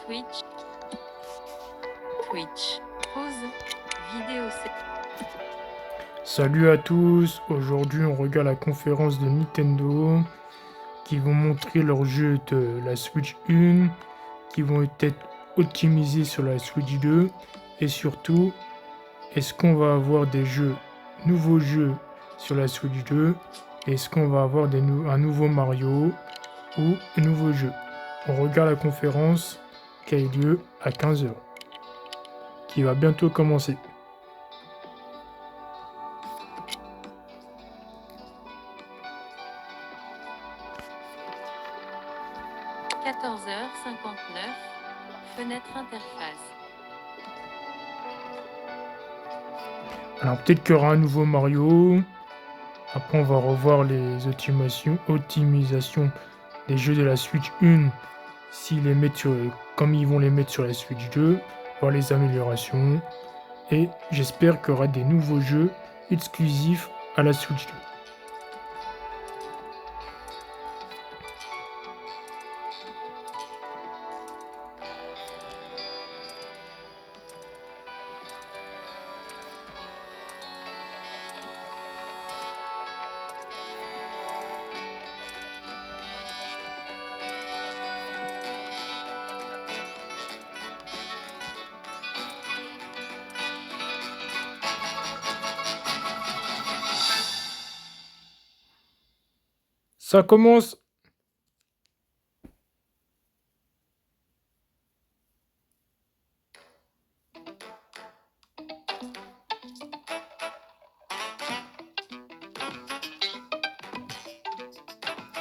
Twitch. Pause. Vidéo. Salut à tous, aujourd'hui on regarde la conférence de Nintendo qui vont montrer leurs jeux de la Switch 1 qui vont être optimisés sur la Switch 2 et surtout est-ce qu'on va avoir des nouveaux jeux sur la Switch 2, est-ce qu'on va avoir un nouveau Mario ou un nouveau jeu. On regarde la conférence qui a eu lieu à 15h, qui va bientôt commencer. – 14h59. Fenêtre interface. Alors peut-être qu'il y aura un nouveau Mario. Après on va revoir les optimisations des jeux de la Switch 1 comme ils vont les mettre sur la Switch 2, voir les améliorations. Et j'espère qu'il y aura des nouveaux jeux exclusifs à la Switch 2. Ça commence.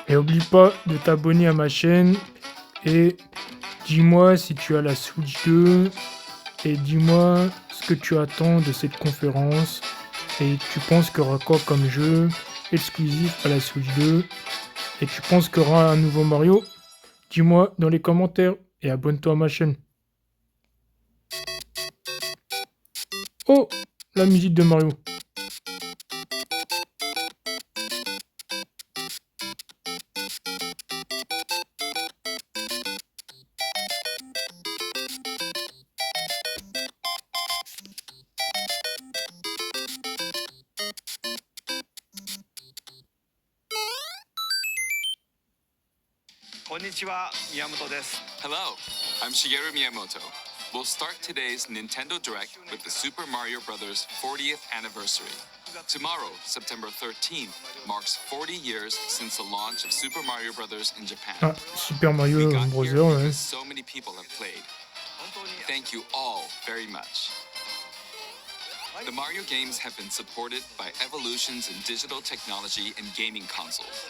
Et oublie pas de t'abonner à ma chaîne et dis-moi si tu as la Switch 2 et dis-moi ce que tu attends de cette conférence et tu penses qu'il y aura quoi comme jeu exclusif à la Switch 2 et tu penses qu'il y aura un nouveau Mario. Dis-moi dans les commentaires et abonne-toi à ma chaîne. Oh, la musique de Mario. Konnichiwa, Miyamoto desu. Hello, I'm Shigeru Miyamoto. We'll start today's Nintendo Direct with the Super Mario Bros. 40th anniversary. Tomorrow, September 13th, marks 40 years since the launch of Super Mario Bros. In Japan. Ah, Super Mario We got Bros. here because so many people have played. Thank you all very much. The Mario games have been supported by evolutions in digital technology and gaming consoles.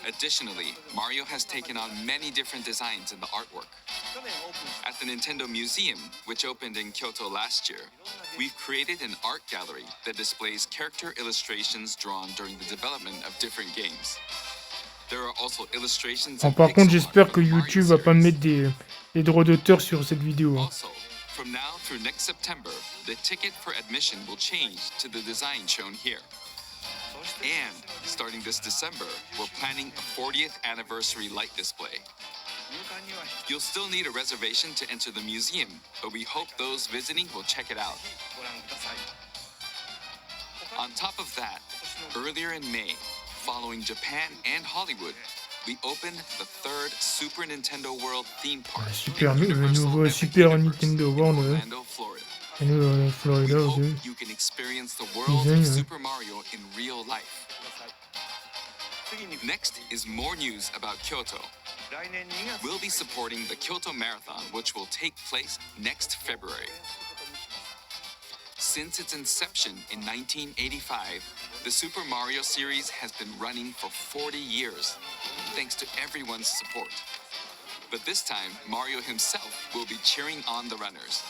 Additionally, Mario has taken on many different designs in the artwork. At the Nintendo Museum, which opened in Kyoto last year, we've created an art gallery that displays character illustrations drawn during the development of different games. There are also illustrations in Par contre, pixel j'espère art que from the Mario YouTube va pas me series. mettre des droits d'auteur sur cette vidéo. Also, from now through next September, the ticket for admission will change to the design shown here. And starting this December, we're planning a 40th anniversary light display. You'll still need a reservation to enter the museum, but we hope those visiting will check it out. On top of that, earlier in May, following Japan and Hollywood, we opened the third Super Nintendo World theme park in Universal nouveau Epic Super Universe Nintendo in World, Orlando, Florida. Et nous, We Florida hope aussi. you can experience the world Design, of ouais. Super Mario in real life. Next is more news about Kyoto. We'll be supporting the Kyoto Marathon, which will take place next February. Since its inception in 1985, the Super Mario series has been running for 40 years, thanks to everyone's support. But this time, Mario himself will be cheering on the runners.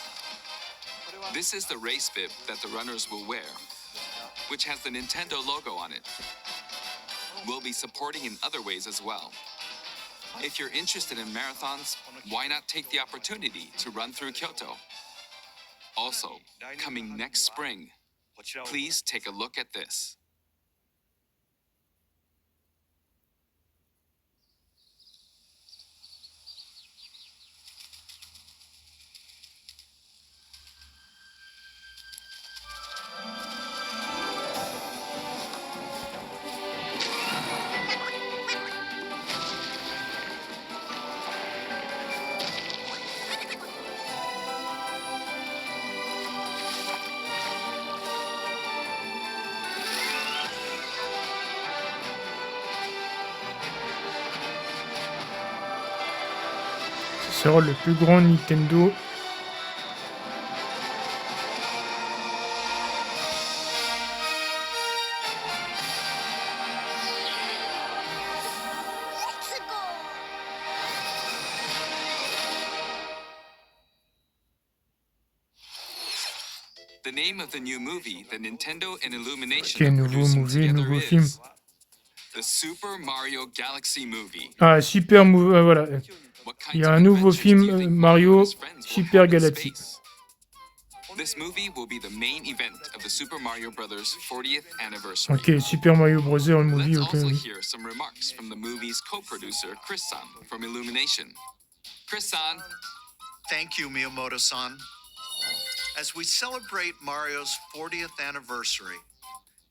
This is the race bib that the runners will wear, which has the Nintendo logo on it. We'll be supporting in other ways as well. If you're interested in marathons, why not take the opportunity to run through Kyoto? Also, coming next spring, please take a look at this. sera le plus grand Nintendo. The name of the new movie that Nintendo and Illumination Ok, are nouveau producing movie, together nouveau film. is the Super Mario Galaxy movie. Ah, super movie, voilà. What kinds Il y a of un nouveau adventures film do you think Mario and his friends will Super have in Galaxy. space? This movie will be the main event of the Super Mario Bros. 40th anniversary. Ok, Super Mario Bros. Movie, Let's ok. also Oui. hear some remarks from the movie's co-producer, Chris-san, from Illumination. Chris-san, Thank you, Miyamoto-san. As we celebrate Mario's 40th anniversary,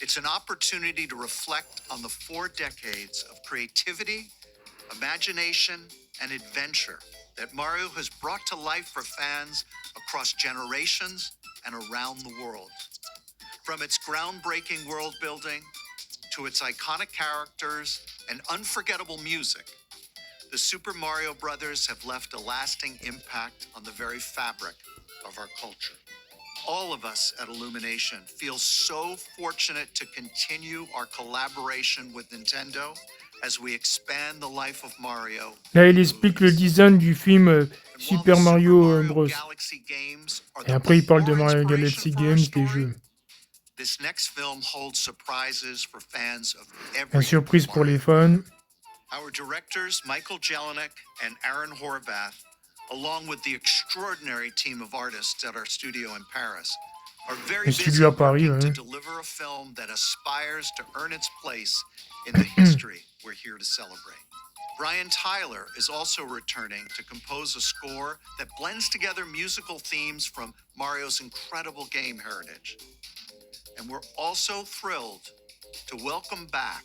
it's an opportunity to reflect on the 4 decades of creativity, imagination, and adventure that Mario has brought to life for fans across generations and around the world. From its groundbreaking world building to its iconic characters and unforgettable music, the Super Mario Brothers have left a lasting impact on the very fabric of our culture. All of us at Illumination feel so fortunate to continue our collaboration with Nintendo as we expand the life of Mario. Là, il explique le design du film And while Super the Mario Bros. Galaxy games are Et the après, il parle de core Mario inspiration Galaxy for our Games, des story, jeux. this next film holds surprises for fans of every Une surprise pour les Mario. fans. Our directors, Michael Jelinek and Aaron Horvath, along with the extraordinary team of artists at our studio in Paris, are very Le busy studio à Paris, working ouais. to deliver a film that aspires to earn its place in the history we're here to celebrate. Brian Tyler is also returning to compose a score that blends together musical themes from Mario's incredible game heritage. And we're also thrilled to welcome back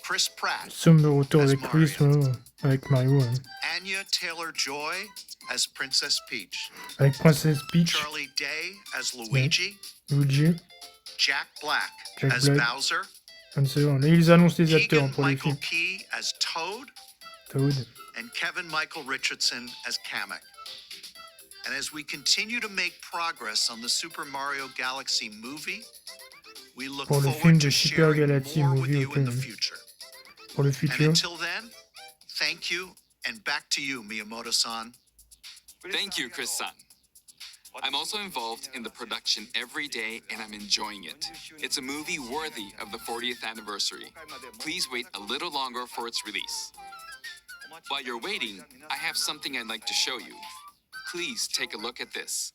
Chris Pratt Somme de retour as avec Chris, Mario, ouais, avec Mario, ouais. Anya Taylor-Joy as Princess Peach, Avec Princess Peach, Charlie Day as Luigi, Luigi, Jack Black Jack as Black. Bowser, comme ça. Là, ils annoncent les acteurs Keegan pour les Michael films. Key as Toad, Toad. and Kevin Michael Richardson as Kamek. And as we continue to make progress on the Super Mario Galaxy movie, we look Pour le forward film to de Super sharing Galaxy more with movie, you ok. in the future. Pour le And futur. until then, thank you, and back to you, Miyamoto-san. thank you, Chris-san. I'm also involved in the production every day and I'm enjoying it. It's a movie worthy of the 40th anniversary. Please wait a little longer for its release. While you're waiting, I have something I'd like to show you. Please take a look at this.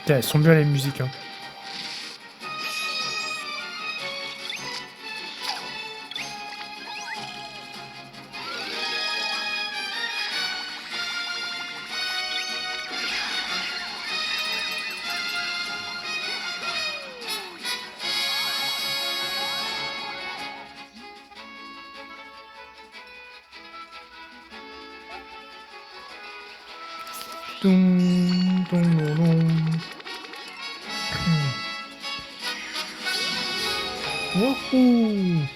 Putain, elles sont bien les musiques, hein. Dum, dum, dum, dum. Wouhou!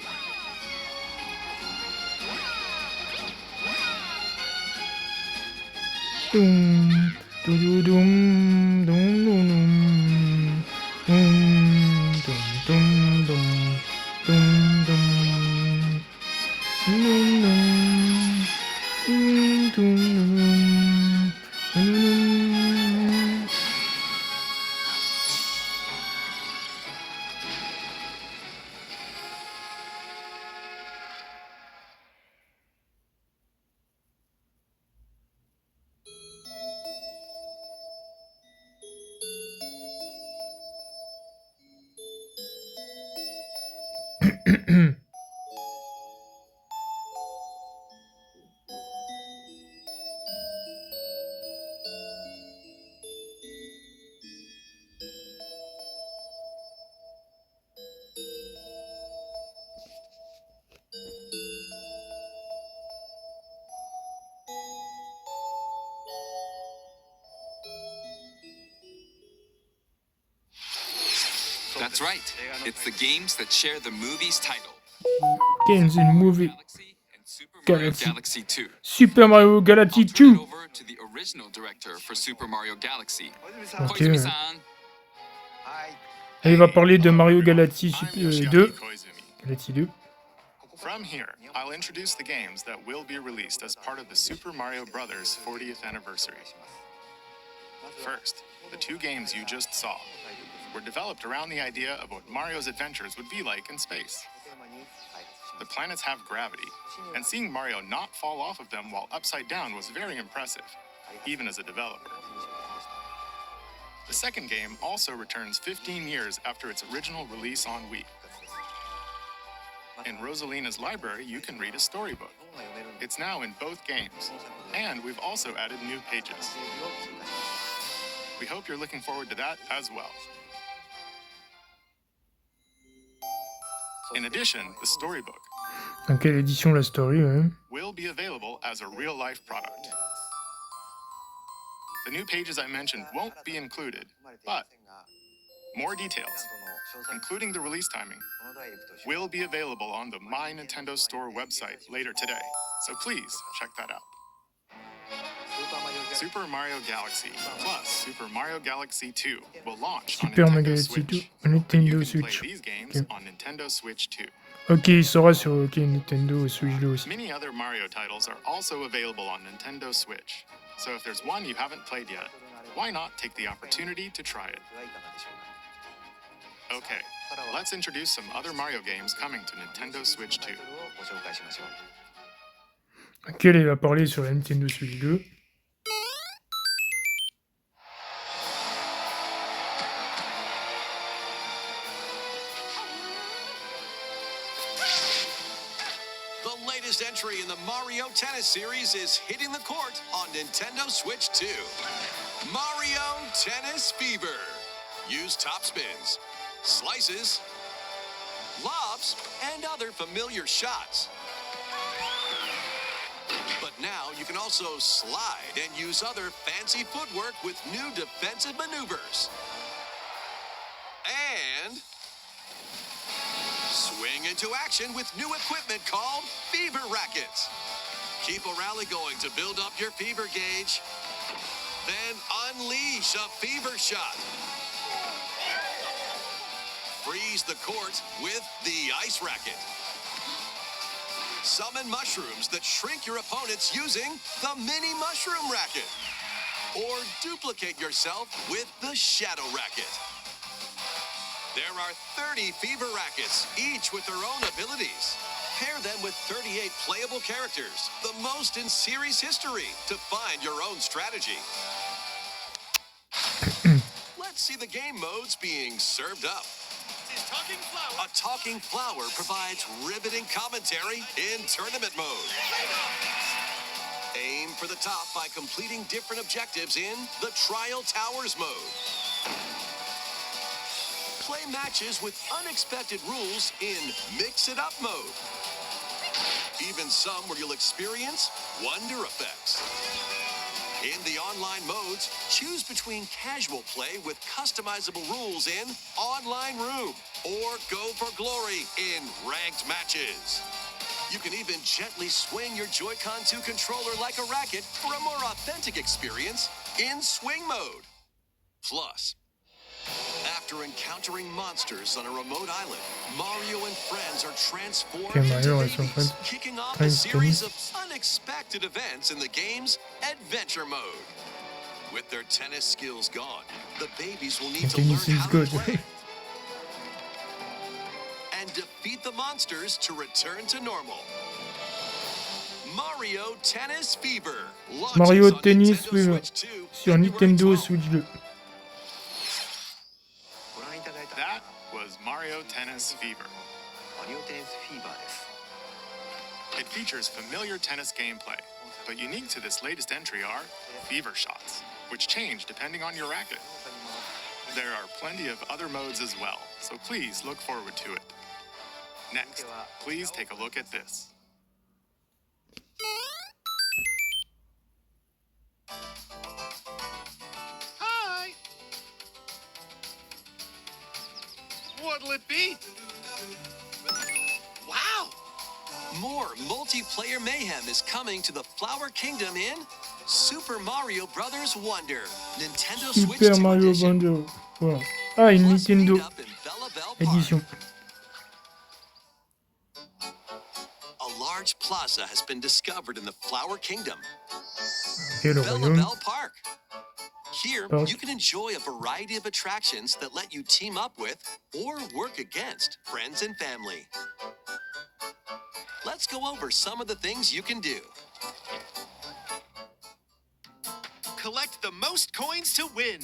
Dum, dum, dum, dum, dum, dum, dum, dum, dum, dum, dum, dum, dum, dum, dum. That's right. It's the games that share the movie's title. Games in Movie Galaxy and Super Mario Galaxy. Galaxy 2. Super Mario Galaxy I'll turn it 2. over to the original director for Super Mario Galaxy, Ok. Koizumi-san. Et il va parler de Mario Galaxy I'm 2. Yoshiaki Koizumi. Galaxy 2. From here, I'll introduce the games that will be released as part of the Super Mario Bros. 40th anniversary. First, the two games you just saw were developed around the idea of what Mario's adventures would be like in space. The planets have gravity, and seeing Mario not fall off of them while upside down was very impressive, even as a developer. The second game also returns 15 years after its original release on Wii. In Rosalina's library, you can read a storybook. It's now in both games, and we've also added new pages. We hope you're looking forward to that as well. In addition, the storybook Dans quelle édition la story, ouais. will be available as a real-life product. The new pages I mentioned won't be included, but more details, including the release timing, will be available on the My Nintendo Store website later today, so please check that out. Super Mario Galaxy plus Super Mario Galaxy 2 will launch on Super Mario Nintendo Galaxy 2 Switch. on You Nintendo can Switch. play these games Ok. on Nintendo Switch 2. Ok, il sera sur Nintendo Switch 2 aussi. Many other Mario titles are also available on Nintendo Switch. So if there's one you haven't played yet, why not take the opportunity to try it? Okay, let's introduce some other Mario games coming to Nintendo Switch 2. Ok, là, il va parler sur la Nintendo Switch 2. The latest entry in the Mario Tennis series is hitting the court on Nintendo Switch 2. Mario Tennis Fever. Use top spins, slices, lobs, and other familiar shots. But now you can also slide and use other fancy footwork with new defensive maneuvers. And swing into action with new equipment called Fever Rackets. Keep a rally going to build up your fever gauge. Then unleash a fever shot. Freeze the court with the Ice Racket. Summon mushrooms that shrink your opponents using the Mini Mushroom Racket. Or duplicate yourself with the Shadow Racket. There are 30 Fever Rackets, each with their own abilities. Pair them with 38 playable characters, the most in series history, to find your own strategy. Let's see the game modes being served up. A talking flower provides riveting commentary in tournament mode. Aim for the top by completing different objectives in the Trial Towers mode. Play matches with unexpected rules in Mix It Up mode. Even some where you'll experience wonder effects. In the online modes, choose between casual play with customizable rules in Online Room or go for glory in ranked matches. You can even gently swing your Joy-Con 2 controller like a racket for a more authentic experience in Swing mode. Plus, after encountering monsters on a remote island, Mario and friends are transformed Okay, Mario into and some babies, friends. kicking off a Friends series tennis. of unexpected events in the game's Adventure Mode. With their tennis skills gone, the babies will need to learn Tennis is how good. to play and defeat the monsters to return to normal. Mario Tennis Fever launches Mario on Tennis Nintendo Fever Switch 2 sur February Nintendo 12th. Switch 2. That was Mario Tennis Fever. It features familiar tennis gameplay, but unique to this latest entry are fever shots, which change depending on your racket. There are plenty of other modes as well, so please look forward to it. Next, please take a look at this. Hi! What'll it be? Wow! More multiplayer mayhem is coming to the Flower Kingdom in Super Mario Bros. Wonder, Nintendo Switch 2 Super Mario Edition. Bros. Voilà. Ah, une Plus Nintendo meet up in Bella Bell Park. édition. A large plaza has been discovered in the Flower Kingdom, Et le Bella royaume. Bell Park. Here, Park. you can enjoy a variety of attractions that let you team up with or work against friends and family. Let's go over some of the things you can do. Collect the most coins to win.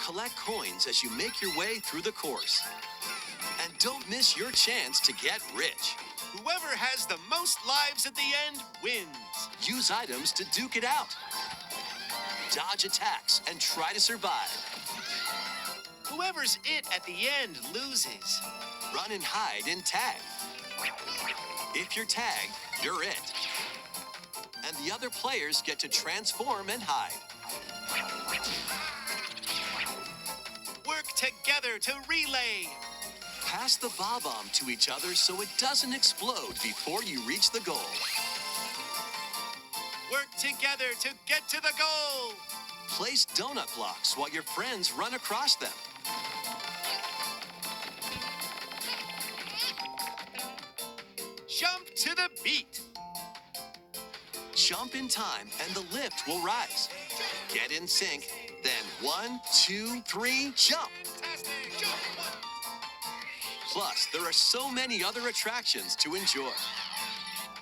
Collect coins as you make your way through the course. And don't miss your chance to get rich. Whoever has the most lives at the end wins. Use items to duke it out. Dodge attacks and try to survive. Whoever's it at the end loses. Run and hide in tag. If you're tagged, you're it. And the other players get to transform and hide. Work together to relay. Pass the bob-omb to each other so it doesn't explode before you reach the goal. Work together to get to the goal. Place donut blocks while your friends run across them. Jump to the beat. Jump in time and the lift will rise. Get in sync, then 1, 2, 3, jump. Plus, there are so many other attractions to enjoy.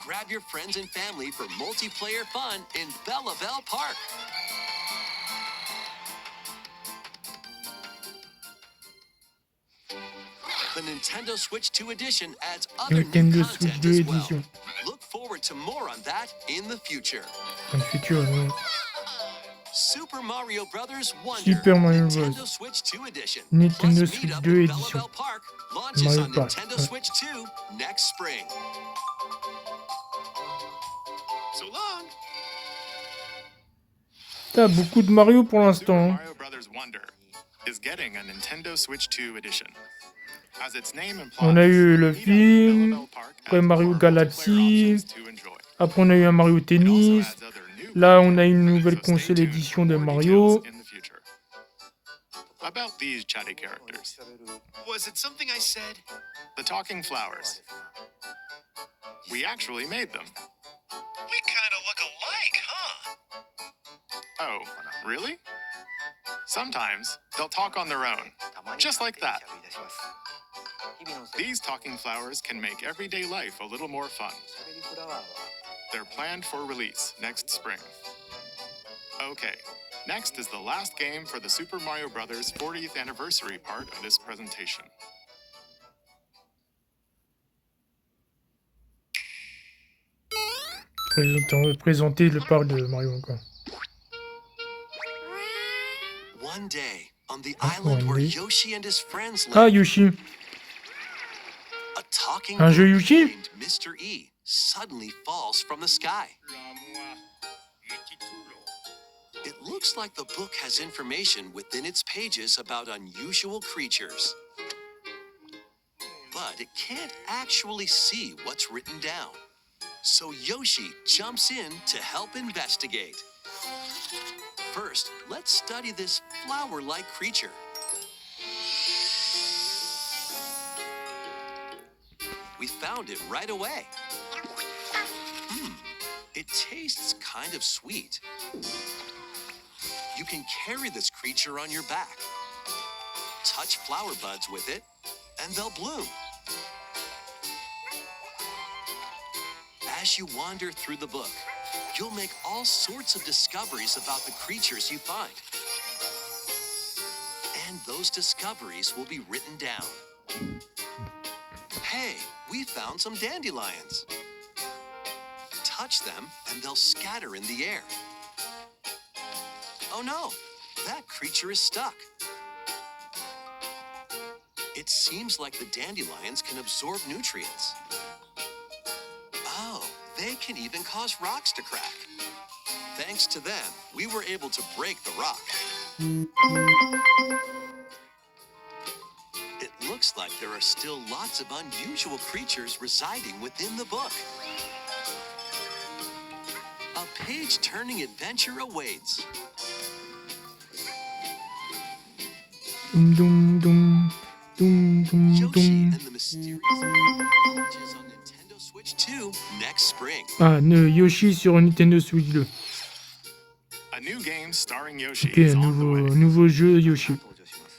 Grab your friends and family for multiplayer fun in Bella Bell Park. The Nintendo Switch 2 Edition adds other new Nintendo Switch content 2 as well. édition. Look forward to more on that in the future. Dans le futur, non. Super Mario Bros. Wonder, Super Mario Bros. Nintendo Switch 2 Edition. Nintendo Plus, Switch meet up 2 in Bella édition. Bell Park launches Mario on Park, Nintendo ouais. Switch 2 next spring. So long. T'as beaucoup de Mario pour Super l'instant. Hein. Mario Bros. Wonder is getting a Nintendo Switch 2 edition. As its name implies, On a eu le meet up in film, Bella Bell Park après adds Mario more Galaxy, multiplayer options to enjoy. Après on a eu un Mario It also Tennis. adds other new Là on a content, une nouvelle so stay console tuned édition for de more Mario. details in the future. About these chatty characters, Was it something I said? the talking flowers. We actually made them. We kind of look alike, huh? Oh, really? Sometimes they'll talk on their own, just like that. These talking flowers can make everyday life a little more fun. They're planned for release next spring. Okay, next is the last game for the Super Mario Bros. 40th anniversary part of this presentation. Présenter le parc de Mario encore. One day, on the Ah, island where one day. Yoshi and his friends Ah live, Yoshi. a talking Un jeu book Yoshi? named Mr. E suddenly falls from the sky. It looks like the book has information within its pages about unusual creatures. But it can't actually see what's written down. So Yoshi jumps in to help investigate. First, let's study this flower-like creature. We found it right away. It tastes kind of sweet. You can carry this creature on your back. Touch flower buds with it, and they'll bloom. As you wander through the book, you'll make all sorts of discoveries about the creatures you find. And those discoveries will be written down. Hey, we found some dandelions. Touch them, and they'll scatter in the air. Oh no, that creature is stuck. It seems like the dandelions can absorb nutrients. Oh, they can even cause rocks to crack. Thanks to them, we were able to break the rock. It looks looks like there are still lots of unusual creatures residing within the book. A page-turning adventure awaits. Dum dum dum dum Yoshi dum. and the Mysterious launches on Nintendo Switch 2 next spring. Ah, Yoshi sur Nintendo Switch 2. A new game starring Yoshi Ok, is on the way. nouveau jeu Yoshi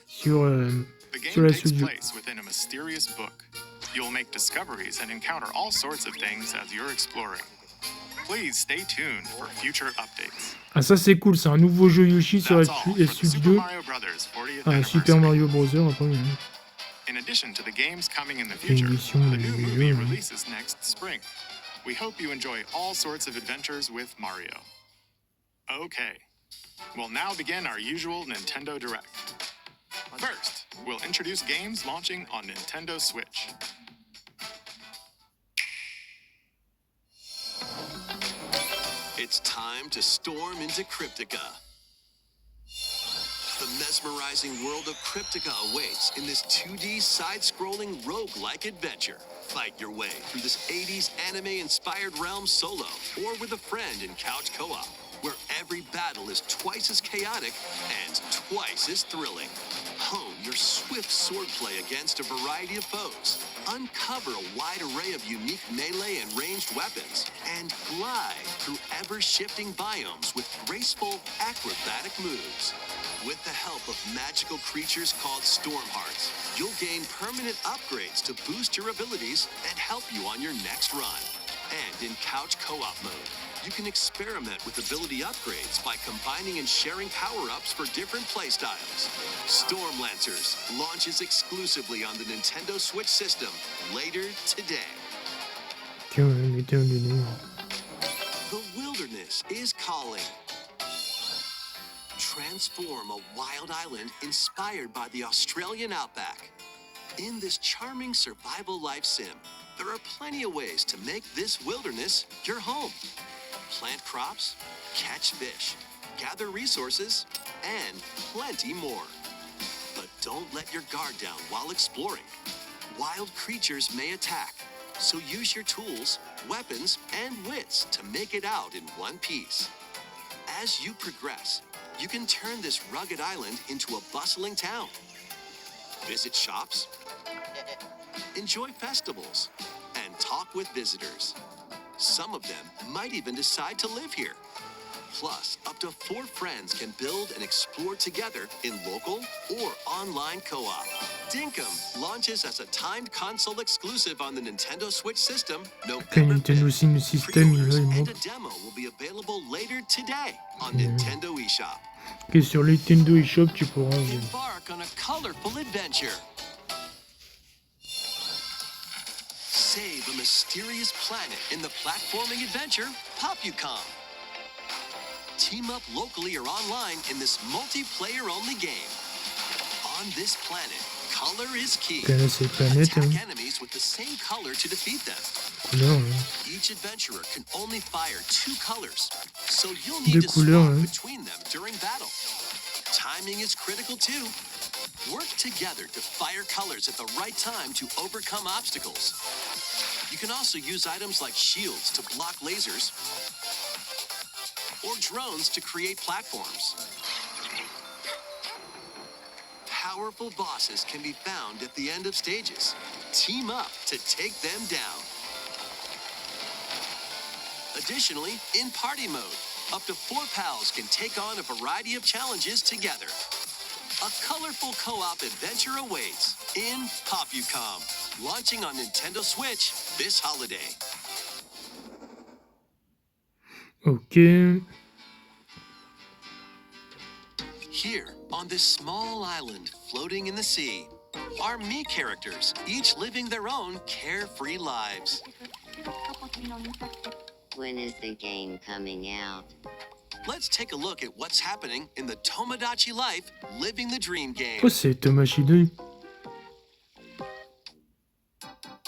sur, The game sur la takes Switch 2. place within a mysterious book. You'll make discoveries and encounter all sorts of things as you're exploring. Please stay tuned for future updates. Ah, ça c'est cool, c'est un nouveau jeu Yoshi sur la That's all for the Switch Super 2. Mario Brothers 40th Ah, Super anniversary. Mario Bros. Après, In addition to the games coming in the C'est une future, édition the new movie jeu. releases next spring. We hope you enjoy all sorts of adventures with Mario. Okay, we'll now begin our usual Nintendo Direct. First, we'll introduce games launching on Nintendo Switch. It's time to storm into Cryptica. The mesmerizing world of Cryptica awaits in this 2D side-scrolling roguelike adventure. Fight your way through this 80s anime-inspired realm solo or with a friend in couch co-op, where every battle is twice as chaotic and twice as thrilling. Hone your swift swordplay against a variety of foes, uncover a wide array of unique melee and ranged weapons, and glide through ever-shifting biomes with graceful, acrobatic moves. With the help of magical creatures called Stormhearts, you'll gain permanent upgrades to boost your abilities and help you on your next run. And in couch co-op mode, you can experiment with ability upgrades by combining and sharing power-ups for different playstyles. Stormlancers launches exclusively on the Nintendo Switch system later today. Tiens, mettez un des noms. The wilderness is calling. Transform a wild island inspired by the Australian outback. In this charming survival life sim, there are plenty of ways to make this wilderness your home. Plant crops, catch fish, gather resources, and plenty more. But don't let your guard down while exploring. Wild creatures may attack, so use your tools, weapons, and wits to make it out in one piece. As you progress, you can turn this rugged island into a bustling town. Visit shops, enjoy festivals, and talk with visitors. Some of them might even decide to live here. Plus, up to 4 friends can build and explore together in local or online co-op. Dinkum launches as a timed console exclusive on the Nintendo Switch system November Nintendo 5th. Sim System, Pre-orders il and montre. a demo will be available later today on Nintendo eShop. Ok, sur Nintendo eShop, tu pourras. Embark on a colorful adventure. Save a mysterious planet in the platforming adventure Popucom. Team up locally or online in this multiplayer-only game. On this planet, color is key. Ok, là c'est planète, Attack hein. enemies with the same color to defeat them. Couleur, hein. Each adventurer can only fire 2 colors, so you'll Deux need to couleurs, swap hein. between them during battle. Timing is critical too. Work together to fire colors at the right time to overcome obstacles. You can also use items like shields to block lasers or drones to create platforms. Powerful bosses can be found at the end of stages. Team up to take them down. Additionally, in party mode, up to 4 pals can take on a variety of challenges together. A colorful co-op adventure awaits in Popucom, launching on Nintendo Switch this holiday. Ok. Here, on this small island floating in the sea, are me characters, each living their own carefree lives. When is the game coming out? Let's take a look at what's happening in the Tomodachi Life Living the Dream game. Oh, c'est Tomodachi 2.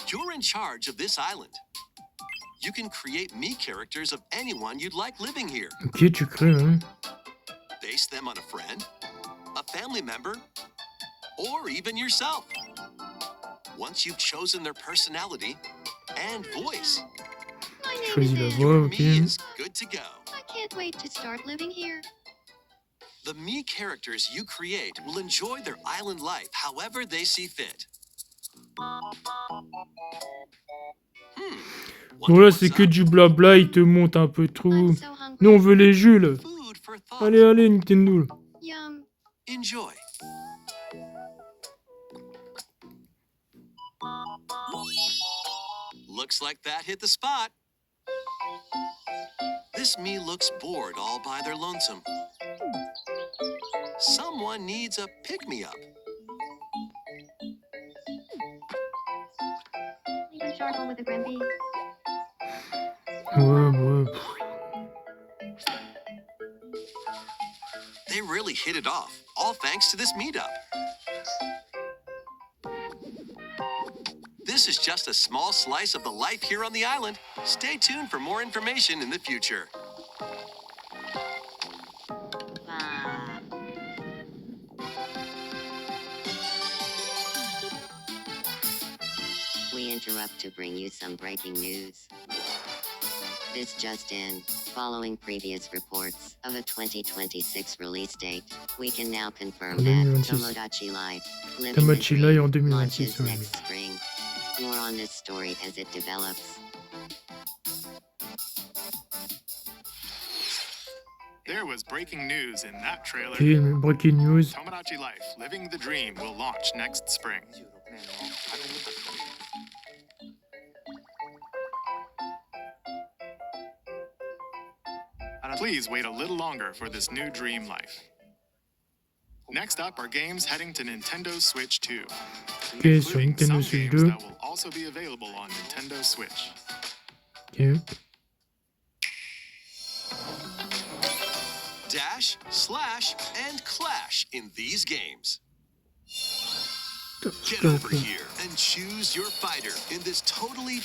You're in charge of this island. You can create me characters of anyone you'd like living here. Ok, tu crées, hein. Base them on a friend, a family member, or even yourself. once you've chosen their personality and voice. My name Choisis is la Anne. voix, Your ok. me is good to go. I can't wait to start living here. The me characters you create will enjoy their island life however they see fit. Bon là c'est que du blabla, il te monte un peu trop. I'm so hungry. Nous on veut les jeux là. Food for thought. Allez, allez Nintendo. Yum. Enjoy. Looks like that hit the spot. This me looks bored all by their lonesome. Someone needs a pick-me-up. Leave a charcoal with a Grimby. Ouais. They really hit it off, all thanks to this meetup. This is just a small slice of the life here on the island. Stay tuned for more information in the future. Ah. We interrupt to bring you some breaking news. This just in. Following previous reports of a 2026 release date, we can now confirm En that 2026. Tomodachi Life Living the Tomodachi Life en Dream 2026, launches ouais. next spring. More on this story as it develops. There was breaking news in that trailer. Ok, breaking news. Tomodachi Life Living the Dream will launch next spring. Please wait a little longer for this new dream life. Next up are games heading to Nintendo Switch 2, Ok, sur including Nintendo some Switch games 2. that will also be available on Nintendo Switch. Ok. Dash, slash, and clash in these games. Get over here and choose your fighter in this totally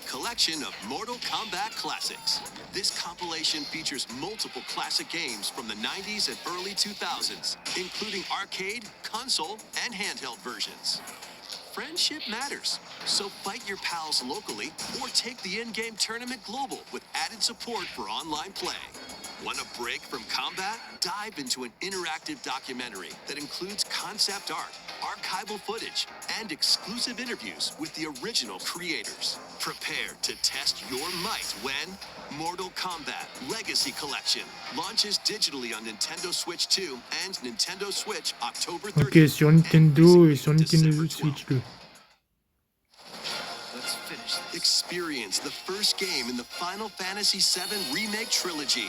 collection of Mortal Kombat classics. This compilation features multiple classic games from the 90s and early 2000s, including arcade, console, and handheld versions. Friendship matters, so fight your pals locally or take the in-game tournament global with added support for online play. Want a break from combat? Dive into an interactive documentary that includes concept art, archival footage, and exclusive interviews with the original creators. Prepare to test your might when Mortal Kombat Legacy Collection launches digitally on Nintendo Switch 2 and Nintendo Switch October 30th. Ok, sur Nintendo et sur Nintendo Switch 2. Experience the first game in the Final Fantasy VII Remake trilogy.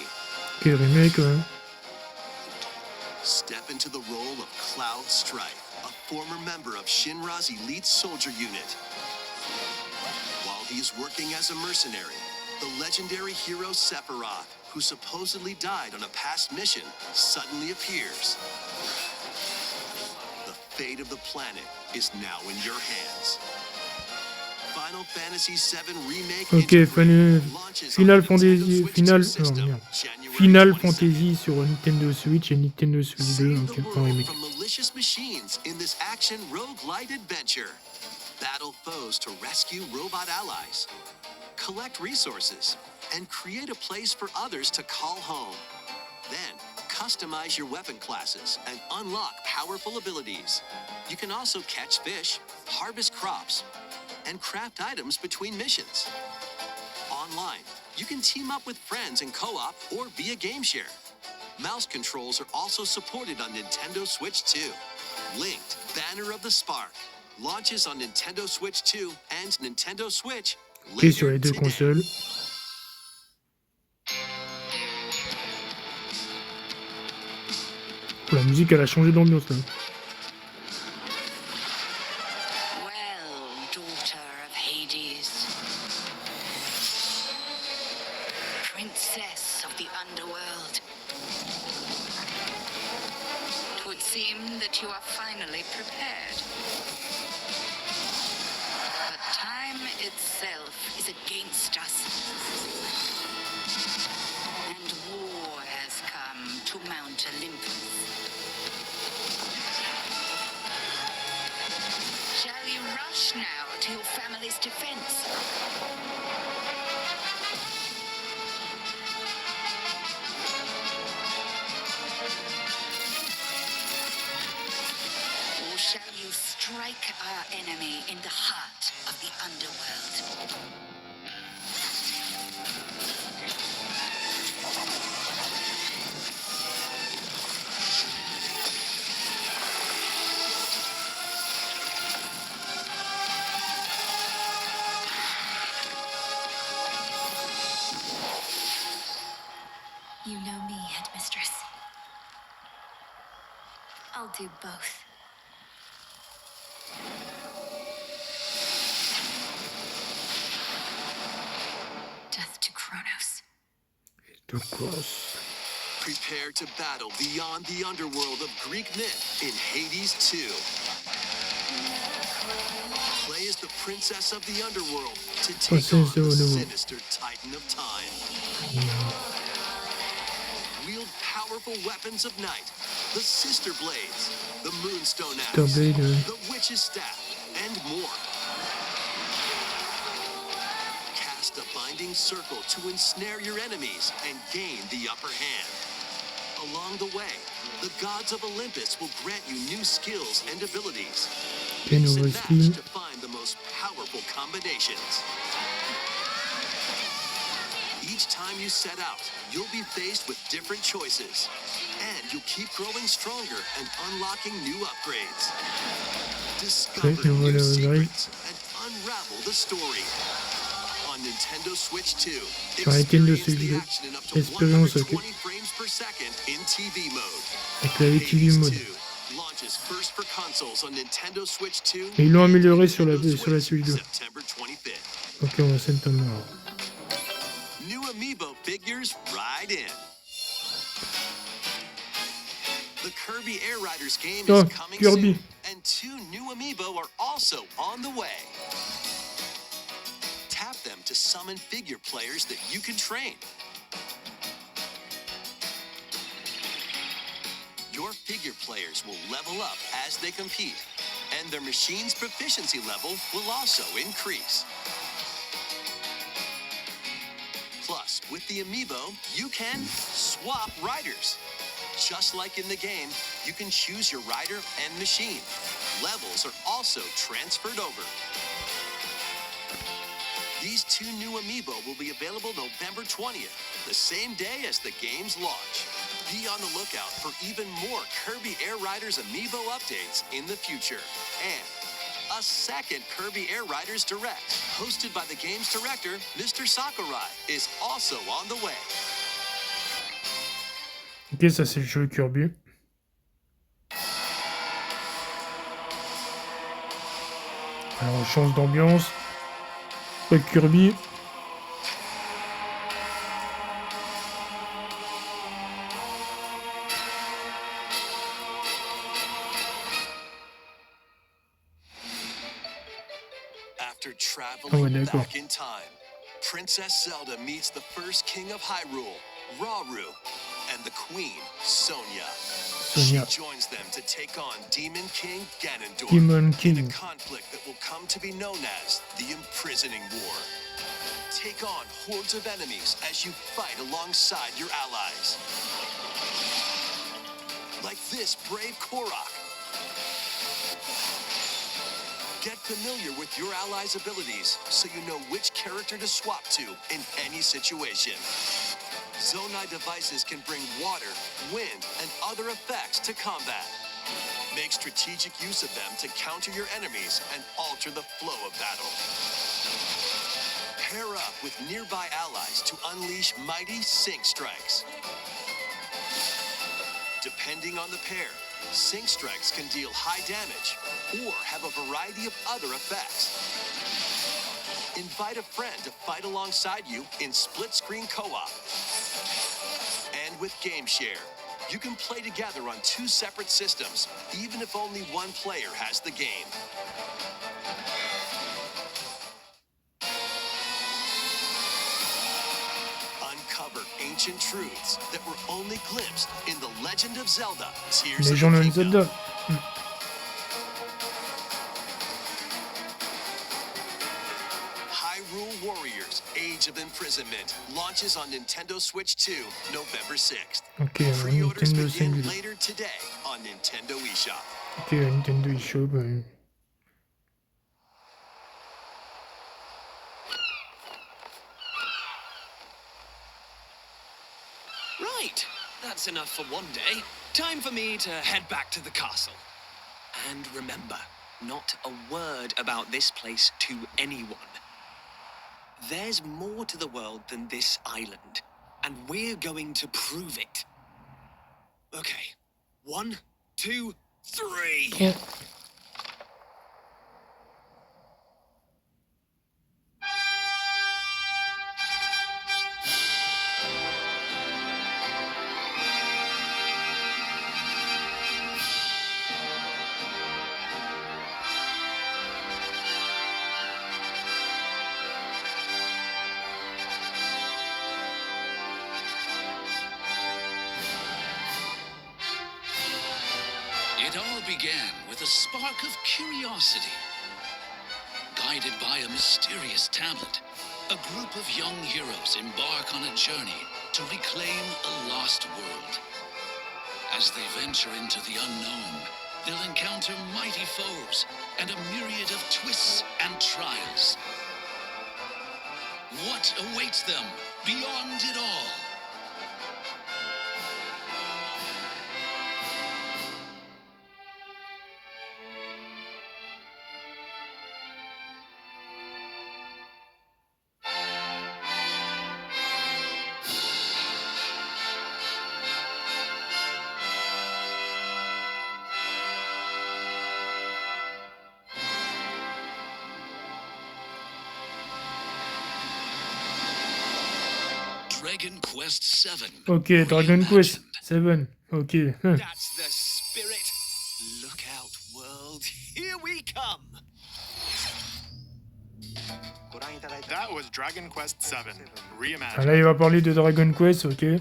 Ok, remake, ouais. Step into the role of Cloud Strife, a former member of Shinra's elite soldier unit. While he is working as a mercenary, the legendary hero Sephiroth, who supposedly died on a past mission, suddenly appears. The fate of the planet is now in your hands. Final Fantasy VII Remake Ok, Integrated launches on Final the Fantasy, Nintendo Switch Final, system, non, merde. January Final 27th. Fantasy sur Nintendo Switch et Nintendo Switch 2, Save ok, the en world remake. from malicious machines in this action roguelite adventure. Battle foes to rescue robot allies. Collect resources and create a place for others to call home. Then, customize your weapon classes and unlock powerful abilities. You can also catch fish, harvest crops, and craft items between missions. Online, you can team up with friends in co-op or via game share. Mouse controls are also supported on Nintendo Switch 2. Linked Banner of the Spark launches on Nintendo Switch 2 and Nintendo Switch Ok, sur les later deux today. consoles. La musique, elle a changé d'ambiance là. Well, daughter of Hades, princess of the underworld, it would seem that you are finally prepared. But time itself is against us. And war has come to Mount Olympus. Shall you rush rush now to your family's defense. Or shall you strike our enemy in the heart of the underworld? You know me, Headmistress. I'll do both. Death to Kronos. De course. Prepare to battle beyond the underworld of Greek myth in Hades 2. Play as the princess of the underworld to take on Princesse de the Underworld. sinister titan of time. Wield powerful weapons of night, the Sister Blades, the Moonstone Axe, Sister Blade, the Witch's Staff, and more. Cast a binding circle to ensnare your enemies and gain the upper hand. Along the way, the gods of Olympus will grant you new skills and abilities. Mix and match to find the most powerful combinations. Each time you set out, you'll be faced with different choices. And you'll keep growing stronger and unlocking new upgrades. Discover new secrets and unravel the story. On Nintendo Switch 2, Nintendo experience Switch the 2, action in up to expérience 120 frames per second in TV mode. avec la TV Hades mode. 2 launches first for consoles on Nintendo Switch 2. Et ils l'ont amélioré sur la Nintendo Switch 2. September 25th. Ok, on va s'entendre. New amiibo figures right in. The Kirby Air Riders game Oh, is coming Kirby. soon, and 2 new amiibo are also on the way. Tap them to summon figure players that you can train. Your figure players will level up as they compete, and their machine's proficiency level will also increase. Plus, with the amiibo, you can swap riders. Just like in the game, you can choose your rider and machine. Levels are also transferred over. These 2 new amiibo will be available November 20th, the same day as the game's launch. Be on the lookout for even more Kirby Air Riders amiibo updates in the future. And a second Kirby Air Riders Direct, hosted by the game's director, Mr. Sakurai, is also on the way. Ok, ça c'est le jeu Kirby. Alors on change d'ambiance. Pas Kirby. After traveling d'accord. back in time, Princess Zelda meets the first king of Hyrule, Rauru, and the queen, Sonia. Sonia. She joins them to take on Demon King Ganondorf Demon in King. a conflict that will come to be known as the Imprisoning War. Take on hordes of enemies as you fight alongside your allies. Like this brave Korok. Get familiar with your allies' abilities so you know which character to swap to in any situation. Zonai devices can bring water, wind, and other effects to combat. Make strategic use of them to counter your enemies and alter the flow of battle. Pair up with nearby allies to unleash mighty sync strikes. Depending on the pair, sync strikes can deal high damage or have a variety of other effects. Invite a friend to fight alongside you in split-screen co-op. And with Game Share, you can play together on 2 separate systems, even if only one player has the game. Uncover ancient truths that were only glimpsed in The Legend of Zelda: Tears of the Legend of Kingdom. Zelda. Age of Imprisonment launches on Nintendo Switch 2, November 6th. Ok, alors Pre-orders Nintendo begin Single. later today on Nintendo eShop. Ok, Nintendo eShop. Right, that's enough for one day. Time for me to head back to the castle. And remember, not a word about this place to anyone. There's more to the world than this island, and we're going to prove it. Okay, 1, 2, 3. Yeah. It all began with a spark of curiosity. Guided by a mysterious tablet, a group of young heroes embark on a journey to reclaim a lost world. As they venture into the unknown, they'll encounter mighty foes and a myriad of twists and trials. What awaits them beyond it all? Dragon Quest 7. Ok, Dragon Quest 7. Ok. That's the spirit. Look out, world. Here we come. That was Dragon Quest 7, Ah, reimagined. là, il va parler de Dragon Quest, ok.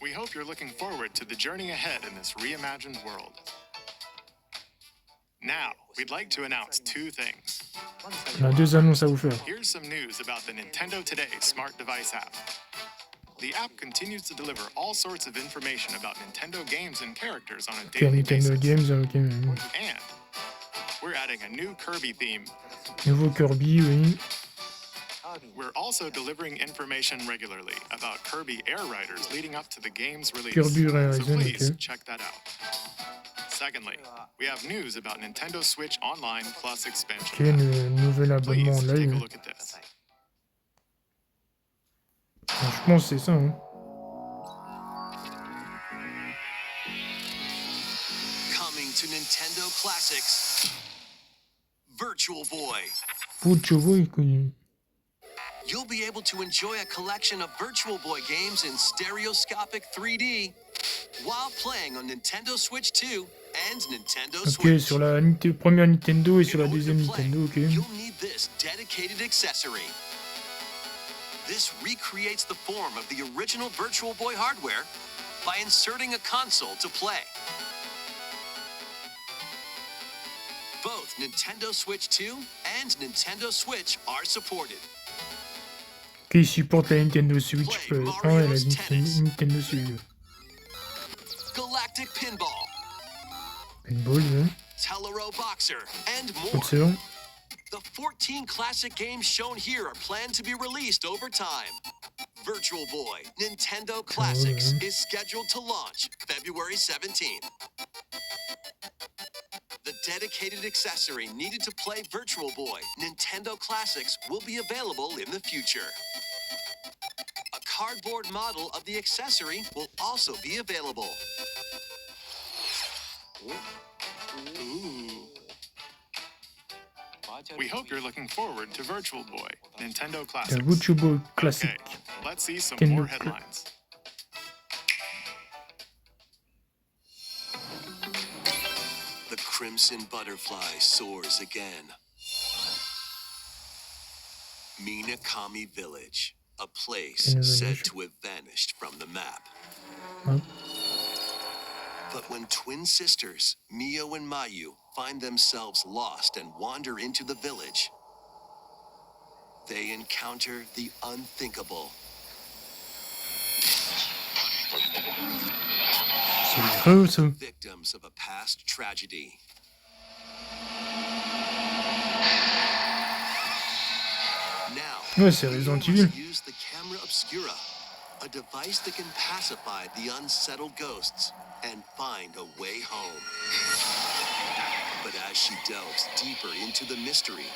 We hope you're looking forward to the journey ahead in this reimagined world. Now, we'd like to announce two things. On a deux annonces à vous faire. Here's some news about the Nintendo Today smart device app. The app continues to deliver all sorts of information about Nintendo games and characters on a Ok, daily Nintendo basis. Games, ok. And we're adding a new Kirby theme. Nouveau Kirby, oui. We're also delivering information regularly about Kirby Air Riders leading up to the game's release. Kirby Air So Horizon, please ok. check that out. Secondly, we have news about Nintendo Switch Online Plus expansion. Ok, nouvel abonnement en Please take a live. look at this. Je pense que c'est ça, hein. Coming to Nintendo Classics, Virtual Boy. Faut de chevaux, il connaît. You'll be able to enjoy a collection of Virtual Boy games in stereoscopic 3D while playing on Nintendo Switch 2 and Nintendo Ok, Switch. sur la première Nintendo et sur la deuxième Nintendo, ok. You'll need this dedicated accessory. This recreates the form of the original Virtual Boy hardware by inserting a console to play. Both Nintendo Switch 2 and Nintendo Switch are supported. Ok, il supporte la Nintendo Switch 1 et la Nintendo Switch 2. Galactic Pinball, Pinball, ouais. Tellero Boxer, and more. Excellent. The 14 classic games shown here are planned to be released over time. Virtual Boy Nintendo Classics is scheduled to launch February 17th. The dedicated accessory needed to play Virtual Boy Nintendo Classics will be available in the future. A cardboard model of the accessory will also be available. We hope you're looking forward to Virtual Boy Nintendo La Classics. Virtual Boy Okay, classique. let's see some Nintendo more headlines. The Crimson Butterfly soars again. Minakami Village, a place said to have vanished from the map. Huh? But when twin sisters, Mio and Mayu, find themselves lost and wander into the village, they encounter the unthinkable. C'est vrai ça. Victims of a past tragedy. Now, Ouais, c'est Resident Evil. use the camera obscura, a device that can pacify the unsettled ghosts and find a way home. But as she delves deeper into the mystery,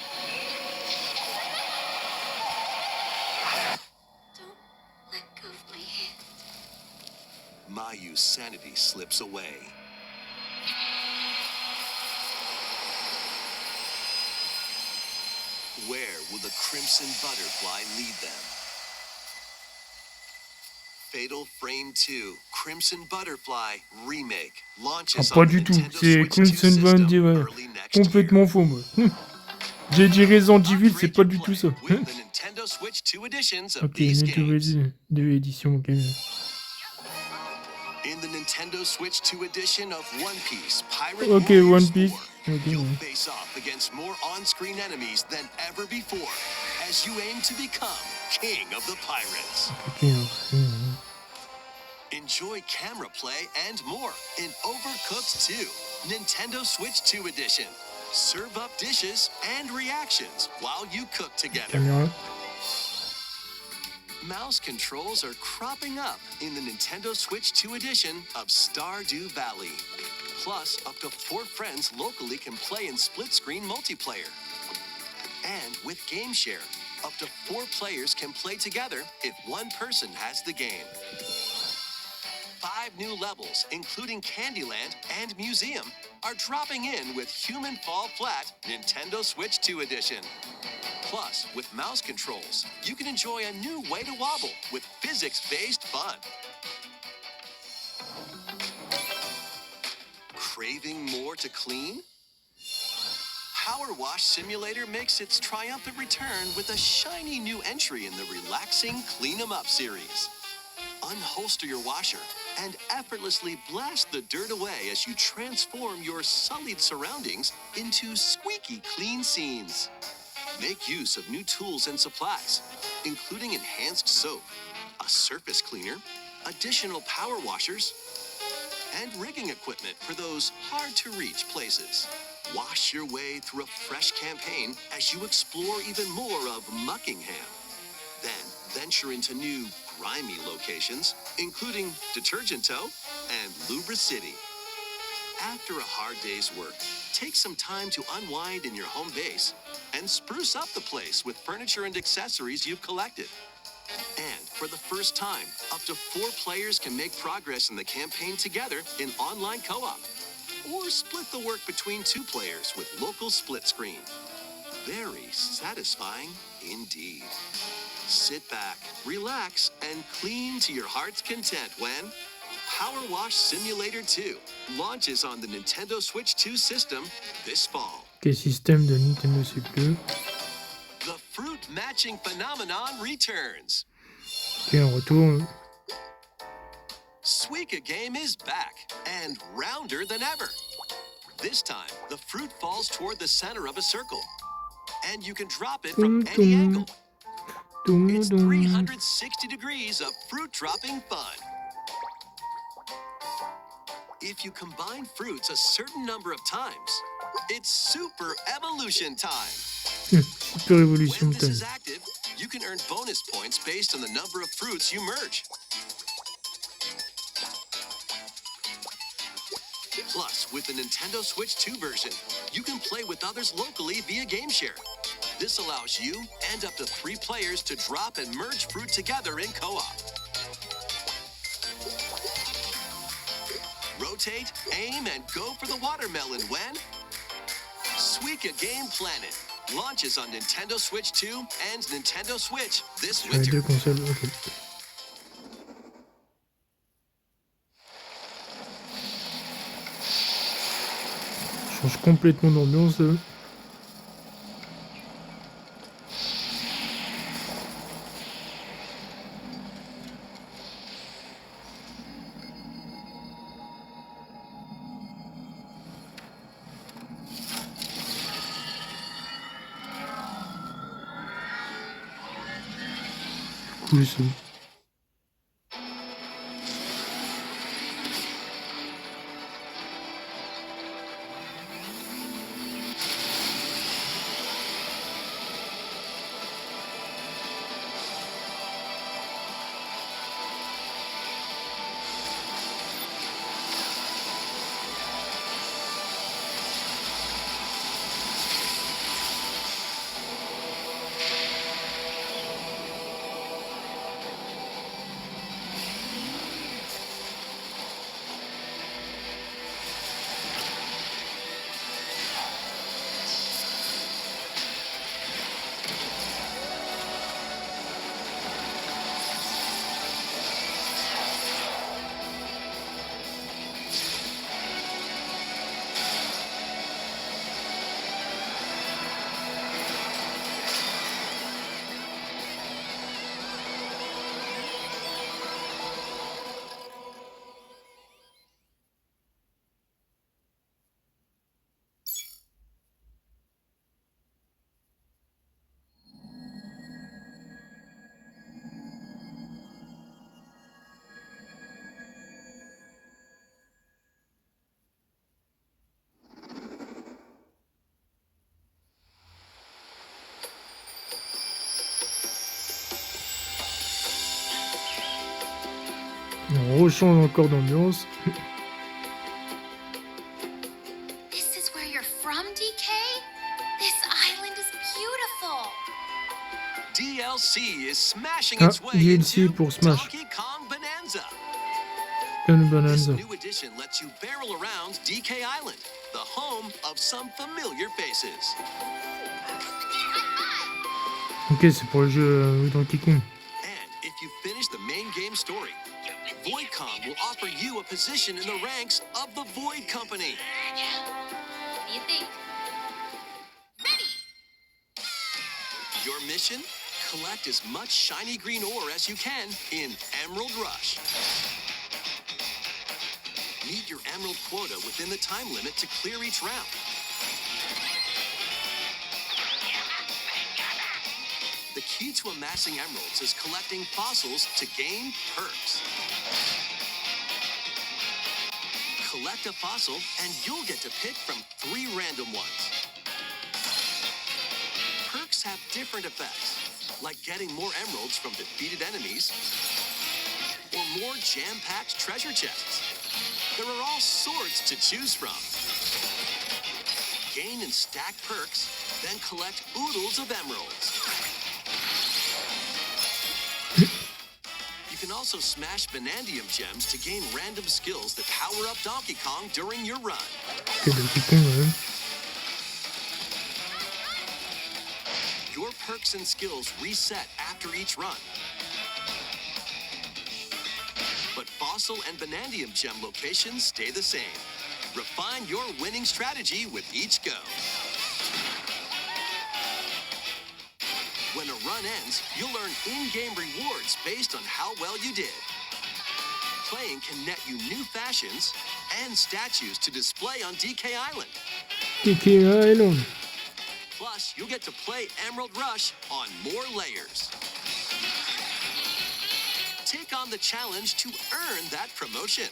Don't let go of my hand. Mayu's sanity slips away. Where will the Crimson Butterfly lead them? Fatal Frame 2 Crimson Butterfly Remake Ah, launches pas on du the tout. Nintendo C'est Switch 2 Crimson system Band, ouais. early next year. Complètement faux, moi. J'ai dit Resident Evil, c'est pas du tout ça. With the Nintendo Switch 2 editions of Ok, these Nintendo games. 2 éditions, ok. In the Nintendo Switch 2 edition of One Piece Pirate Ok, Warriors One Piece. 4, Ok, you'll ouais. face off against more on-screen enemies than ever before as you aim to become King of the Pirates. Ok, ouais. Enjoy camera play and more in Overcooked 2, Nintendo Switch 2 edition. Serve up dishes and reactions while you cook together. Caméra. Mouse controls are cropping up in the Nintendo Switch 2 edition of Stardew Valley. Plus, up to 4 friends locally can play in split-screen multiplayer. And with Game Share, up to 4 players can play together if one person has the game. 5 new levels, including Candyland and Museum, are dropping in with Human Fall Flat Nintendo Switch 2 edition. Plus, with mouse controls, you can enjoy a new way to wobble with physics-based fun. Craving more to clean? Power Wash Simulator makes its triumphant return with a shiny new entry in the relaxing Clean 'em Up series. Unholster your washer and effortlessly blast the dirt away as you transform your sullied surroundings into squeaky clean scenes. Make use of new tools and supplies, including enhanced soap, a surface cleaner, additional power washers, and rigging equipment for those hard-to-reach places. Wash your way through a fresh campaign as you explore even more of Muckingham. Then venture into new, grimy locations, including Detergento and Lubra City. After a hard day's work, take some time to unwind in your home base and spruce up the place with furniture and accessories you've collected. And for the first time, up to 4 players can make progress in the campaign together in online co-op. Or split the work between 2 players with local split screen. Very satisfying indeed. Sit back, relax, and clean to your heart's content when Power Wash Simulator 2 launches on the Nintendo Switch 2 system this fall. Ok, système de Nintendo Switch 2. The fruit matching phenomenon returns. Ok, on retourne. Suika Game is back and rounder than ever. This time, the fruit falls toward the center of a circle, and you can drop it from any angle. It's 360 degrees of fruit dropping fun. If you combine fruits a certain number of times, it's Super Evolution time. Super Evolution When this time. is active, you can earn bonus points based on the number of fruits you merge. Plus, with the Nintendo Switch 2 version, you can play with others locally via Game Share. This allows you and up to 3 players to drop and merge fruit together in co-op. Rotate, aim, and go for the watermelon when Suika Game Planet launches on Nintendo Switch 2 and Nintendo Switch this Sur les winter. 2 consoles, ok. Change complètement d'ambiance. plus. On rechange encore d'ambiance. This is where you're from, DK? This island is beautiful. DLC is smashing Ah, its way DLC into pour Smash. Donkey Kong Bonanza. Une This bonanza. new edition lets you barrel around DK Island, the home of some familiar faces. Ok, c'est pour le jeu Donkey Kong. And if you finish the main game story, VoidCom will offer you a position in the ranks of the Void Company. What do you think? Your mission? Collect as much shiny green ore as you can in Emerald Rush. Meet your emerald quota within the time limit to clear each round. The key to amassing emeralds is collecting fossils to gain perks. Collect a fossil and you'll get to pick from 3 random ones. Perks have different effects, like getting more emeralds from defeated enemies or more jam-packed treasure chests. There are all sorts to choose from. Gain and stack perks, then collect oodles of emeralds. You can also smash Vanadium gems to gain random skills that power up Donkey Kong during your run. Ok, Donkey Kong, ouais. Your perks and skills reset after each run. But Fossil and Vanadium gem locations stay the same. Refine your winning strategy with each go. When a run ends, you'll earn in-game rewards based on how well you did. Playing can net you new fashions and statues to display on DK Island. DK Island. Plus, you'll get to play Emerald Rush on more layers. Take on the challenge to earn that promotion.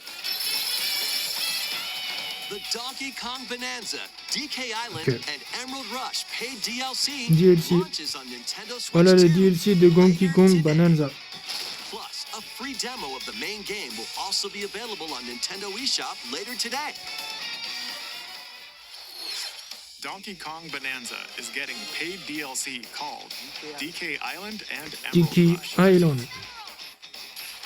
The Donkey Kong Bonanza, DK Island, Ok. and Emerald Rush paid DLC, DLC. launches on Nintendo Switch Voilà le 2 DLC de Donkey Kong Bonanza. Plus, a free demo of the main game will also be available on Nintendo eShop later today. Donkey Kong Bonanza is getting paid DLC called DK Island and Emerald DK Rush. Island.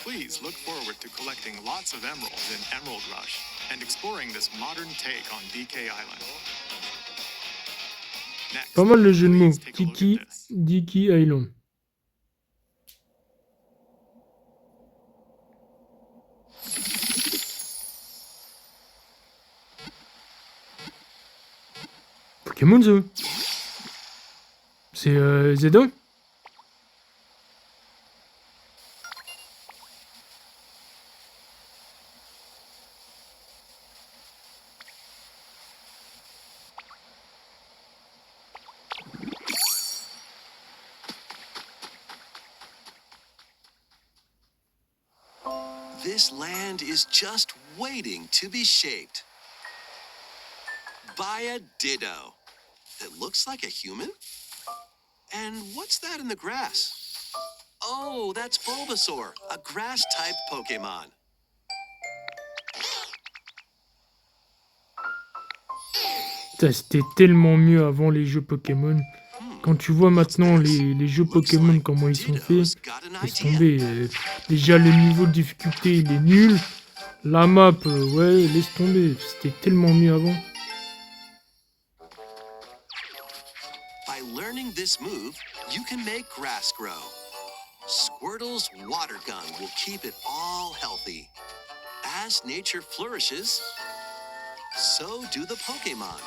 Please look forward to collecting lots of emeralds in Emerald Rush and exploring this modern take on DK Island. Next, Pas mal le jeu de mots. please take a look at Tiki, this. Dicky Island. Pokémon Zoo. C'est Zelda. This land is just waiting to be shaped by a Ditto that looks like a human. And what's that in the grass? Oh, that's Bulbasaur, a grass-type Pokemon. Putain, c'était tellement mieux avant les jeux Pokémon. Quand tu vois maintenant les jeux Pokémon, comment ils sont faits, laisse tomber. Déjà, le niveau de difficulté, il est nul. La map, ouais, laisse tomber. C'était tellement mieux avant. By learning this move, you can make grass grow. Squirtle's water gun will keep it all healthy. As nature flourishes, so do the Pokemon.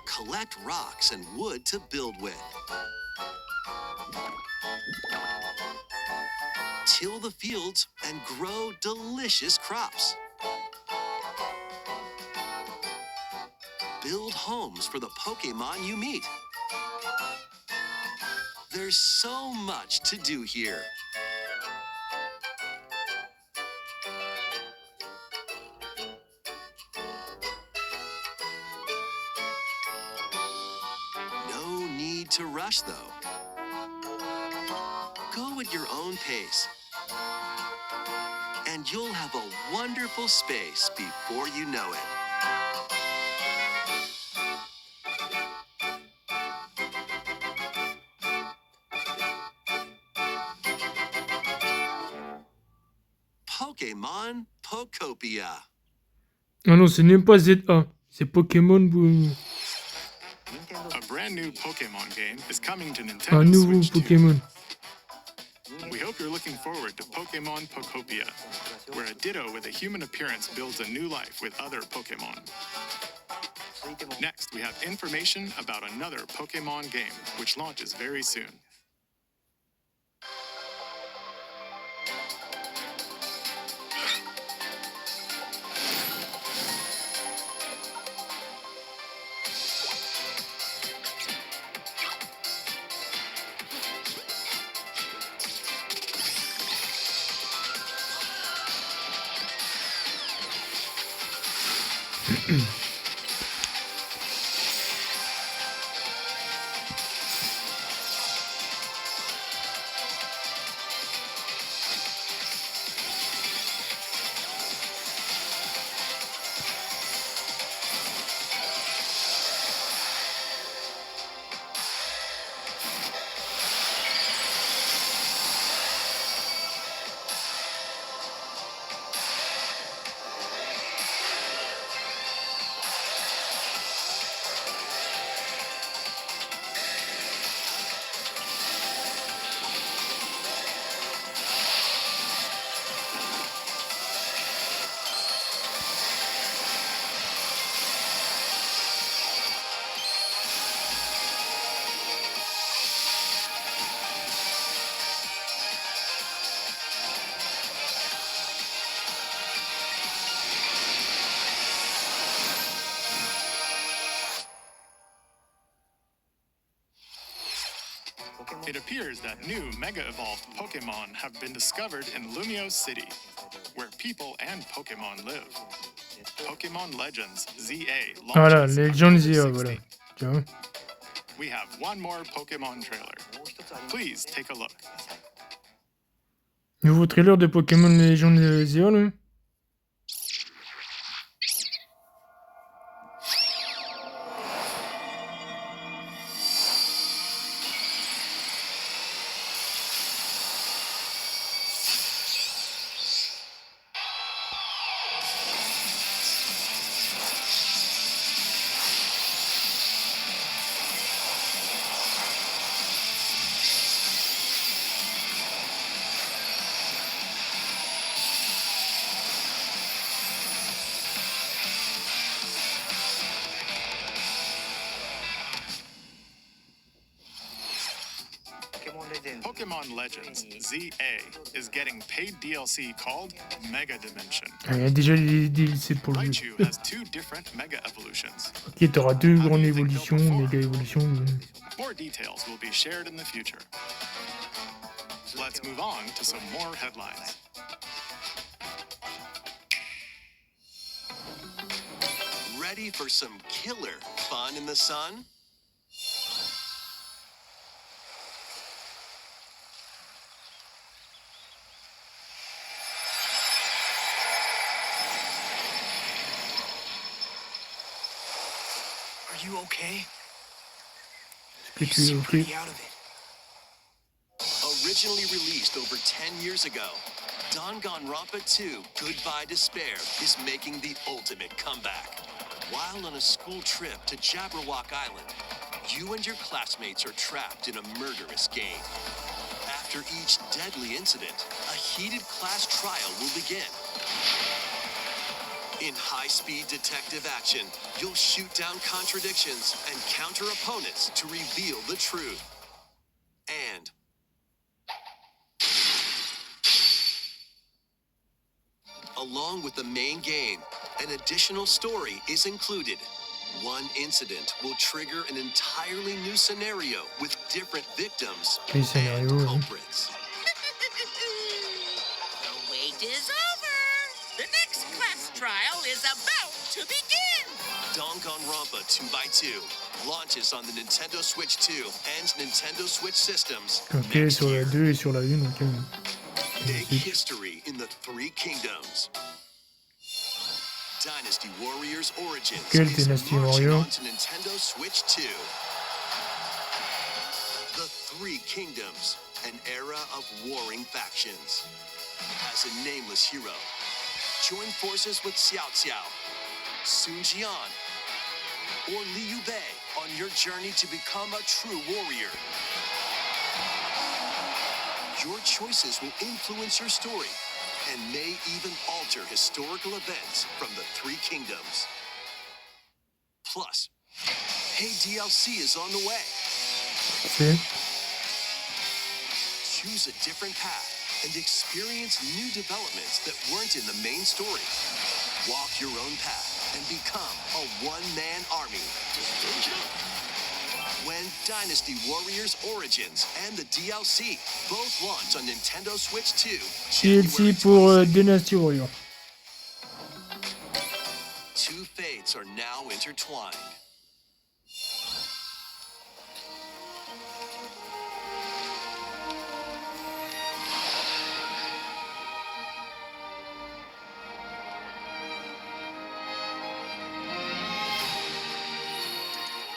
Collect rocks and wood to build with. Till the fields and grow delicious crops. Build homes for the Pokemon you meet. There's so much to do here. No need to rush, though. Go at your own pace. And you'll have a wonderful space before you know it. Pokémon Pokopia. Ah non, c'est même pas ZA. C'est Pokémon. A brand new Pokemon game is coming to Un Nintendo nouveau Switch 2. Pokémon. We hope you're looking forward to Pokemon Pokopia, where a Ditto with a human appearance builds a new life with other Pokemon. Next, we have information about another Pokemon game, which launches very soon. It appears that new Mega Evolved Pokemon have been discovered in Lumio City, where people and Pokemon live. Pokemon Legends ZA Voilà, launches Legends October ZA, voilà. 16th. Tu vois. We have one more Pokemon trailer. Please take a look. Nouveau trailer de Pokémon Legends ZA, là. Pokemon Legends ZA is getting paid DLC called Mega Dimension. Ah, il y a déjà les DLC pour le jeu. Raichu has 2 different Mega Evolutions. Ok, t'auras 2 grandes évolutions, méga évolutions. More details will be shared in the future. Let's move on to some more headlines. Ready for some killer fun in the sun? Are you okay? Est-ce que tu es ok? Pretty out of it. Originally released over 10 years ago, Danganronpa 2 Goodbye Despair is making the ultimate comeback. While on a school trip to Jabberwock Island, you and your classmates are trapped in a murderous game. After each deadly incident, a heated class trial will begin. In high-speed detective action, you'll shoot down contradictions and counter opponents to reveal the truth. And along with the main game, an additional story is included. One incident will trigger an entirely new scenario with different victims Quel scénario, and hein? culprits. The wait is over. The next class trial is about to begin. Danganronpa 2x2 launches on the Nintendo Switch 2 and Nintendo Switch systems. Ok, sur la 2 et sur la 1, ok. Make history in the Three Kingdoms. Dynasty Warriors Origins Quel is Dynasty marching Warrior? onto Nintendo Switch 2. The Three Kingdoms, an era of warring factions. As a nameless hero, join forces with Xiao Xiao, Sun Jian, or Liu Bei on your journey to become a true warrior. Your choices will influence your story and may even alter historical events from the Three Kingdoms. Plus, Hey DLC is on the way. C'est Choose a different path and experience new developments that weren't in the main story. Walk your own path and become a one-man army. When Dynasty Warriors Origins and the DLC both launch on Nintendo Switch 2, DLC pour Dynasty Warrior. two fates are now intertwined.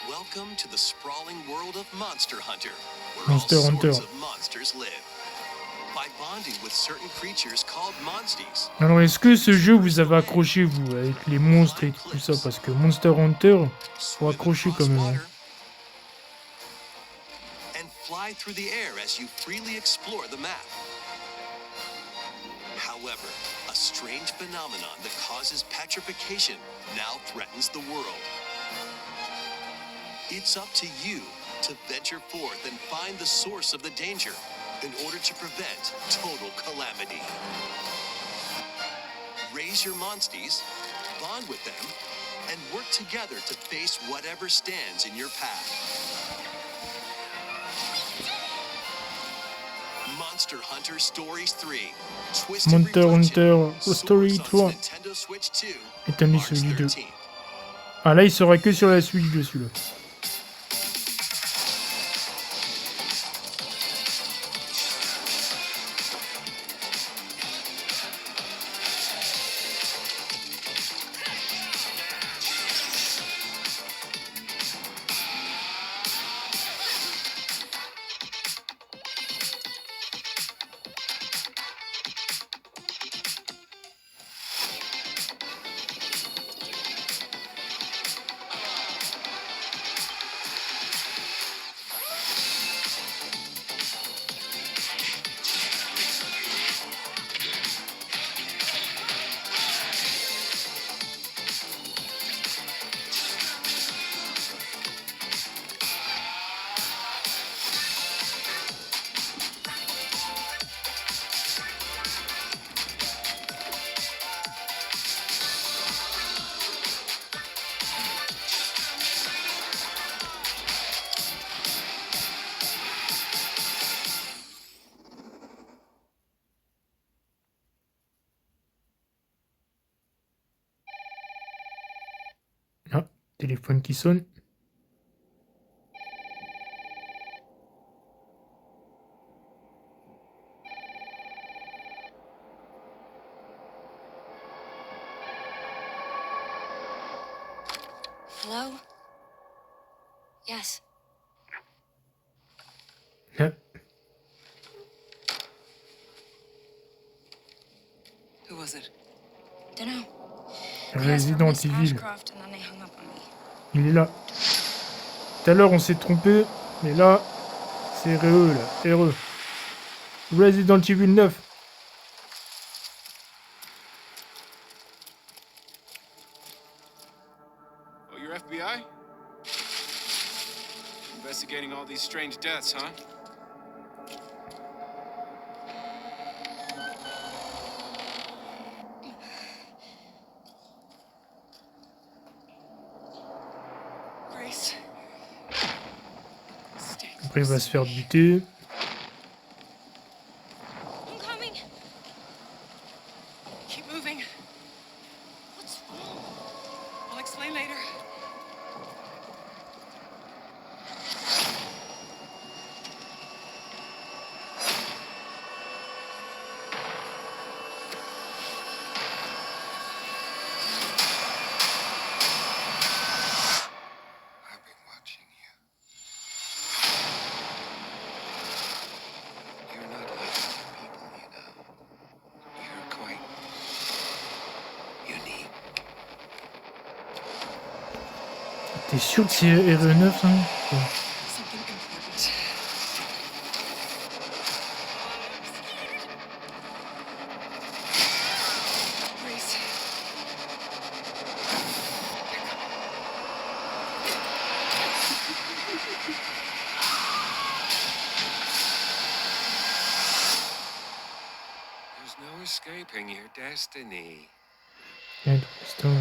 Welcome to the sprawling world of Monster Hunter, where Monster all Hunter. sorts of monsters live. By bonding with certain creatures called monsties, Alors, est-ce que ce jeu vous avez accroché, vous, avec les monstres et tout ça? Parce que Monster Hunter, faut accrocher quand même. Hein. and fly through the air as you freely explore the map. However, a strange phenomenon that causes petrification now threatens the world. It's up to you to venture forth and find the source of the danger in order to prevent total calamity. Raise your monsties, bond with them, and work together to face whatever stands in your path. Monster Hunter Stories 3. Twisted Monster Reflection Hunter Story soars 3 onto Nintendo Switch 2, est un March Switch 2. 13th. Ah là, il sera que sur la Switch 2, celui-là. Téléphone qui sonne. Hello? Yes. Là. Who was it? Dunno. Resident Evil. Ashcroft, and then they hung up on me. Il est là. Tout à l'heure, on s'est trompé, mais là, c'est RE, là. RE. Resident Evil 9. Oh, you're FBI? Investigating all these strange deaths, huh? Grace. Après, il va se faire buter. I'm coming. Keep moving. What's wrong? I'll explain later. I've been watching you. You're not like other people, you know. You're quite unique. T'es sûr que c'est RE9, ça? Ouais. Something important. Grace. There's no escaping your destiny. Ouais, donc, c'est un-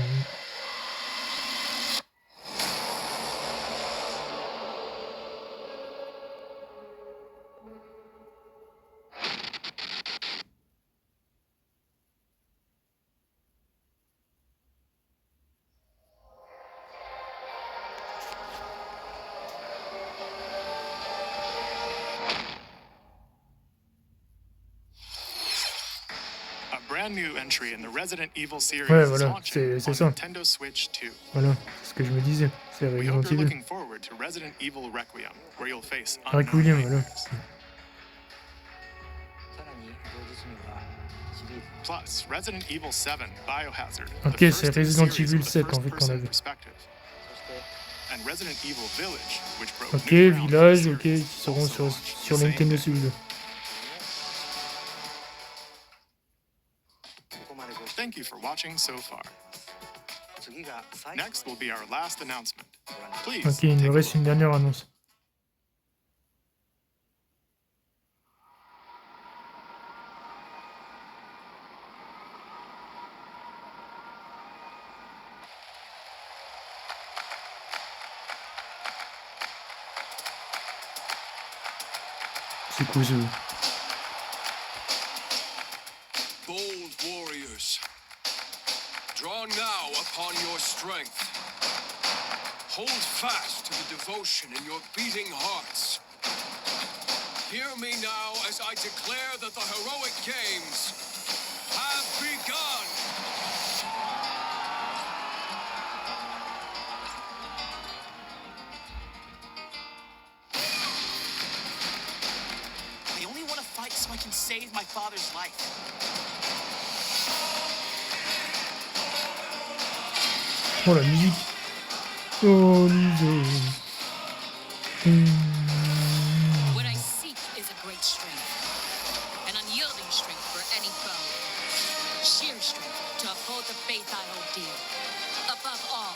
A brand new entry in the Resident Evil series Ouais, is voilà, launching c'est on ça. Nintendo Switch 2. Voilà, c'est ce que je me disais. C'est We Resident hope you're Evil. looking forward to Resident Evil Requiem, where you'll face Avec unknown William, voilà. nightmares. Plus, Resident Evil 7 Biohazard. Ok, the c'est first in the Resident series Evil with a 7 en fait qu'on first-person a vu. perspective. And Resident Evil Village, which broke Ok, new ground for the village, ok, series, qui seront also sur, launched sur the same Nintendo day. Switch 2. Thank you for watching so far. Next will be our last announcement. Please Ok, il take me a reste une dernière annonce. C'est quoi ça? Bold warriors, draw now upon your strength. Hold fast to the devotion in your beating hearts. Hear me now as I declare that the heroic games have begun. I only want to fight so I can save my father's life. Oh la musique. Oh Lisa. What I seek is a great strength, an unyielding strength for any foe, sheer strength to uphold the faith I hold dear. Above all,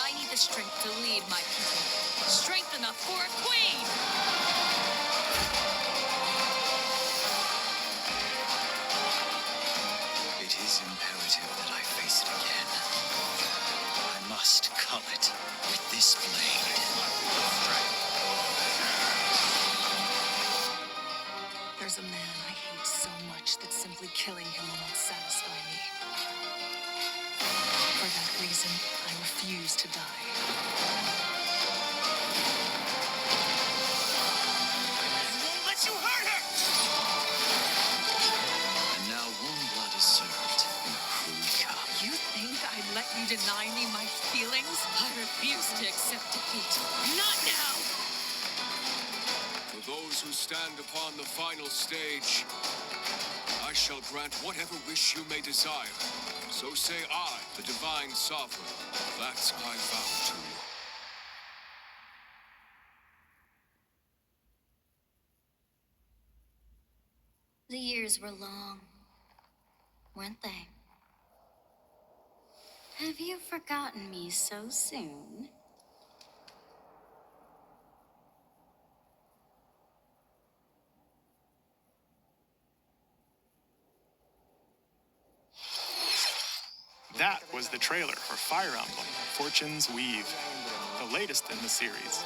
I need the strength to lead my people, strength enough for a queen! It is imperative that I face it again. I must cull it with this blade. There's a man I hate so much that simply killing him will not satisfy me. For that reason, I refuse to die. Won't let you hurt her! And now warm blood is served in a crude cup. You think I'd let you deny me my feelings? I refuse to accept defeat. Not now! For those who stand upon the final stage, I shall grant whatever wish you may desire. So say I, the divine sovereign, that I vow to you. The years were long, weren't they? Have you forgotten me so soon? That was the trailer for Fire Emblem Fortune's Weave, the latest in the series.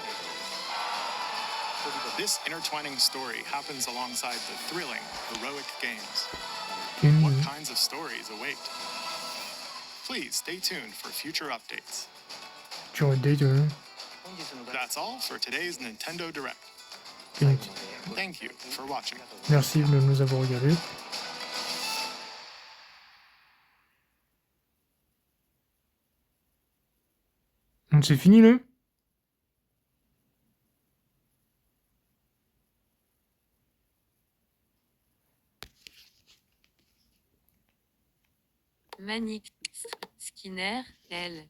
This intertwining story happens alongside the thrilling, heroic games. What kinds of stories await? Please stay tuned for future updates. That's all for today's Nintendo Direct. Thank you for watching. Merci de nous avoir regardés. Donc c'est fini là? Manic Skinner, L.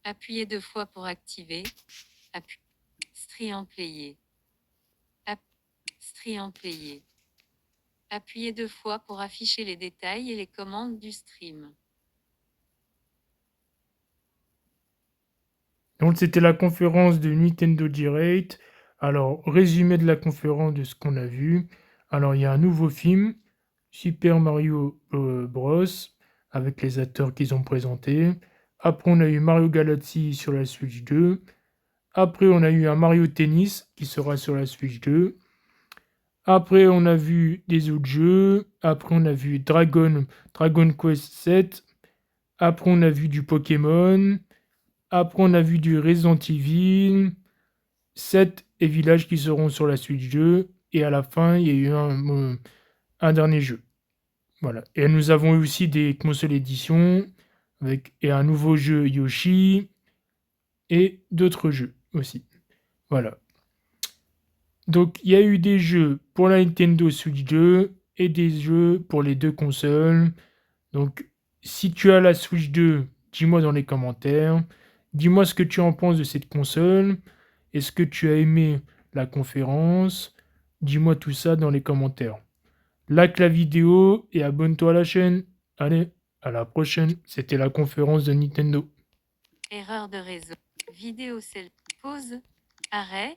Appuyez 2 fois pour activer. Stream playé. Stream playé. Appuyez 2 fois pour afficher les détails et les commandes du stream. Donc c'était la conférence de Nintendo Direct. Alors, résumé de la conférence de ce qu'on a vu. Alors, il y a un nouveau film, Super Mario Bros, avec les acteurs qu'ils ont présentés. Après, on a eu Mario Galaxy sur la Switch 2. Après, on a eu un Mario Tennis qui sera sur la Switch 2. Après, on a vu des autres jeux. Après, on a vu Dragon Quest 7. Après, on a vu du Pokémon. Après, on a vu du Resident Evil 7 et Village qui seront sur la Switch 2. Et à la fin, il y a eu un dernier jeu. Voilà. Et nous avons eu aussi des consoles éditions et un nouveau jeu Yoshi et d'autres jeux aussi. Voilà. Donc, il y a eu des jeux pour la Nintendo Switch 2 et des jeux pour les deux consoles. Donc, si tu as la Switch 2, dis-moi dans les commentaires. Dis-moi ce que tu en penses de cette console. Est-ce que tu as aimé la conférence? Dis-moi tout ça dans les commentaires. Like la vidéo et abonne-toi à la chaîne. Allez, à la prochaine. C'était la conférence de Nintendo. Erreur de réseau. Vidéo pause. Arrêt.